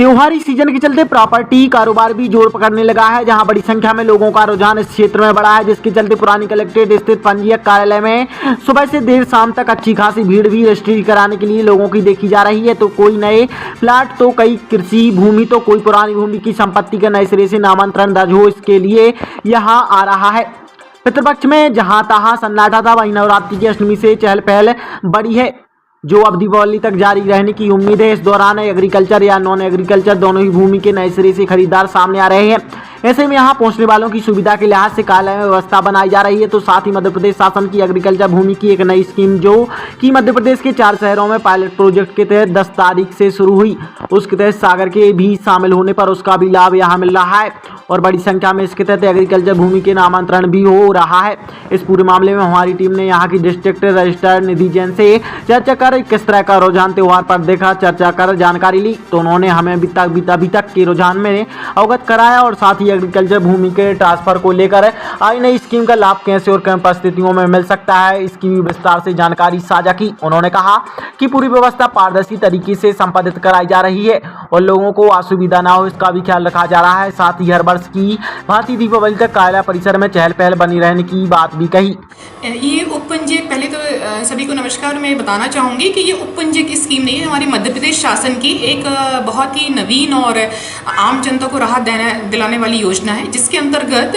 त्योहारी सीजन के चलते प्रॉपर्टी कारोबार भी जोर पकड़ने लगा है, जहां बड़ी संख्या में लोगों का रुझान इस क्षेत्र में बढ़ा है, जिसके चलते पुरानी कलेक्ट्रेट स्थित पंजीयक कार्यालय में सुबह से देर शाम तक अच्छी खासी भीड़ भी रजिस्ट्री कराने के लिए लोगों की देखी जा रही है। तो कोई नए प्लाट, तो कई कृषि भूमि, तो कोई पुरानी भूमि की संपत्ति का नए सिरे से नामांतरण दर्ज हो, इसके लिए यहाँ आ रहा है। पितृपक्ष में जहां तहां सन्नाटा था, वहीं नवरात्रि की अष्टमी से चहल पहल बढ़ी है, जो अब दीपावली तक जारी रहने की उम्मीद है। इस दौरान एग्रीकल्चर या नॉन एग्रीकल्चर दोनों ही भूमि के नए सिरे से खरीदार सामने आ रहे हैं। ऐसे में यहां पहुंचने वालों की सुविधा के लिहाज से कार्यालय में व्यवस्था बनाई जा रही है। तो साथ ही मध्य प्रदेश शासन की एग्रीकल्चर भूमि की एक नई स्कीम, जो कि मध्य प्रदेश के 4 शहरों में पायलट प्रोजेक्ट के तहत 10 तारीख से शुरू हुई, उसके तहत सागर के भी शामिल होने पर उसका भी लाभ यहाँ मिल रहा है और बड़ी संख्या में इसके तहत एग्रीकल्चर भूमि के नामांतरण भी हो रहा है। इस पूरे मामले में हमारी टीम ने यहाँ की डिस्ट्रिक्ट रजिस्ट्रार निधि जैन से चर्चा कर किस तरह का रुझान त्योहार पर देखा, चर्चा कर जानकारी ली। तो उन्होंने हमें अभी तक के रुझान में अवगत कराया और साथ ही एग्रीकल्चर भूमि के ट्रांसफर को लेकर आई नई स्कीम का लाभ कैसे और किन परिस्थितियों में मिल सकता है, इसकी भी विस्तार से जानकारी साझा की। उन्होंने कहा कि पूरी व्यवस्था पारदर्शी तरीके से संपादित कराई जा रही है और लोगों को असुविधा ना हो, इसका भी ख्याल रखा जा रहा है। साथ ही हर वर्ष की भांति दीपावली तक कार्यालय परिसर में चहल पहल बनी रहने की बात भी कही। ये उपपंजीयक, पहले तो सभी को नमस्कार। मैं बताना चाहूँगी कि ये उपपंजीयक की स्कीम नहीं है, हमारे मध्य प्रदेश शासन की एक बहुत ही नवीन और आम जनता को राहत दिलाने वाली योजना है, जिसके अंतर्गत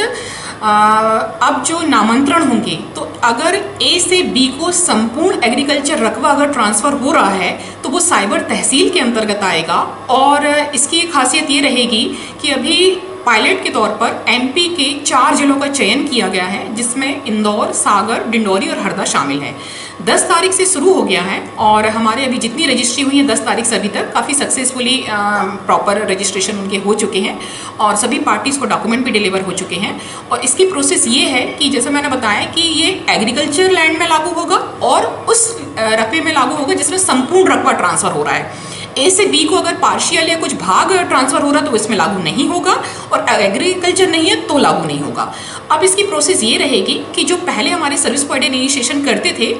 अब जो नामांतरण होंगे, तो अगर ए से बी को संपूर्ण एग्रीकल्चर रकबा अगर ट्रांसफ़र हो रहा है तो वो साइबर तहसील के अंतर्गत आएगा। और इसकी खासियत ये रहेगी कि अभी पायलट के तौर पर एमपी के 4 जिलों का चयन किया गया है, जिसमें इंदौर, सागर, डिंडौरी और हरदा शामिल है। 10 तारीख से शुरू हो गया है और हमारे अभी जितनी रजिस्ट्री हुई है 10 तारीख से अभी तक काफ़ी सक्सेसफुली प्रॉपर रजिस्ट्रेशन उनके हो चुके हैं और सभी पार्टीज़ को डॉक्यूमेंट भी डिलीवर हो चुके हैं। और इसकी प्रोसेस ये है कि जैसे मैंने बताया कि ये एग्रीकल्चर लैंड में लागू होगा और उस रकबे में लागू होगा जिसमें संपूर्ण रकबा ट्रांसफ़र हो रहा है। ए से बी को अगर पार्शियल या कुछ भाग ट्रांसफ़र हो रहा है तो इसमें लागू नहीं होगा और एग्रीकल्चर नहीं है तो लागू नहीं होगा। अब इसकी प्रोसेस ये रहेगी कि जो पहले हमारे सर्विस प्रोवाइडर इनिशिएशन करते थे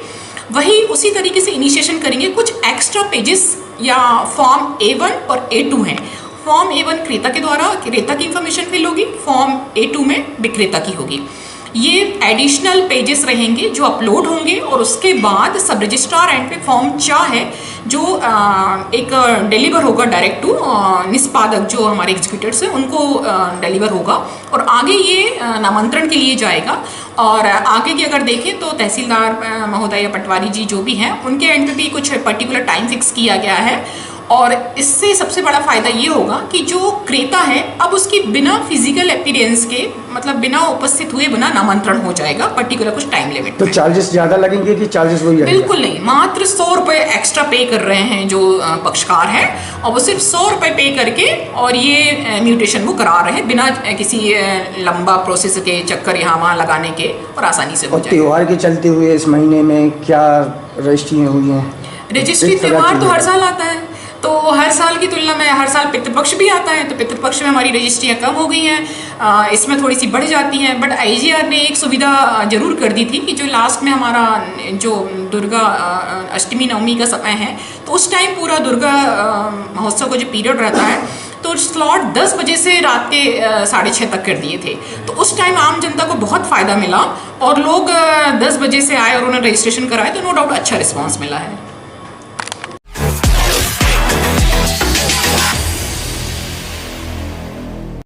वही उसी तरीके से इनिशिएशन करेंगे। कुछ एक्स्ट्रा पेजेस या फॉर्म A1 और A2 हैं। फॉर्म A1 क्रेता के द्वारा क्रेता की इंफॉर्मेशन फिल होगी, फॉर्म A2 में विक्रेता की होगी। ये एडिशनल पेजेस रहेंगे जो अपलोड होंगे और उसके बाद सब रजिस्ट्रार एंड पे फॉर्म 4 है जो एक डिलीवर होगा डायरेक्ट टू निष्पादक, जो हमारे एग्जीक्यूटिव्स हैं उनको डिलीवर होगा और आगे ये नामांतरण के लिए जाएगा। और आगे की अगर देखें तो तहसीलदार महोदय या पटवारी जी जो भी हैं उनके एंड पे भी कुछ पर्टिकुलर टाइम फिक्स किया गया है। और इससे सबसे बड़ा फायदा ये होगा कि जो क्रेता है अब उसकी बिना फिजिकल अपीयरेंस के, मतलब बिना उपस्थित हुए बिना नामांतरण हो जाएगा पर्टिकुलर कुछ टाइम लिमिट। तो चार्जेस ज़्यादा लगेंगे कि चार्जेस वही रहेंगे? बिल्कुल नहीं, मात्र 100 रुपये एक्स्ट्रा पे कर रहे हैं जो पक्षकार हैं और वो सिर्फ 100 रुपये पे करके और ये म्यूटेशन वो करा रहे हैं बिना किसी लंबा प्रोसेस के चक्कर यहाँ वहाँ लगाने के और आसानी से हो जाए। त्योहार के चलते हुए इस महीने में क्या रजिस्ट्रियाँ हुई हैं? रजिस्ट्री त्योहार तो हर साल आता है, तो हर साल की तुलना में हर साल पितृपक्ष भी आता है, तो पितृपक्ष में हमारी रजिस्ट्रियाँ कम हो गई हैं, इसमें थोड़ी सी बढ़ जाती हैं। बट आईजीआर ने एक सुविधा जरूर कर दी थी कि जो लास्ट में हमारा जो दुर्गा अष्टमी नवमी का समय है तो उस टाइम पूरा दुर्गा महोत्सव का जो पीरियड रहता है तो स्लॉट 10 बजे से रात के 6:30 तक कर दिए थे। तो उस टाइम आम जनता को बहुत फ़ायदा मिला और लोग 10 बजे से आए और उन्होंने रजिस्ट्रेशन कराए, तो नो डाउट अच्छा रिस्पॉन्स मिला है।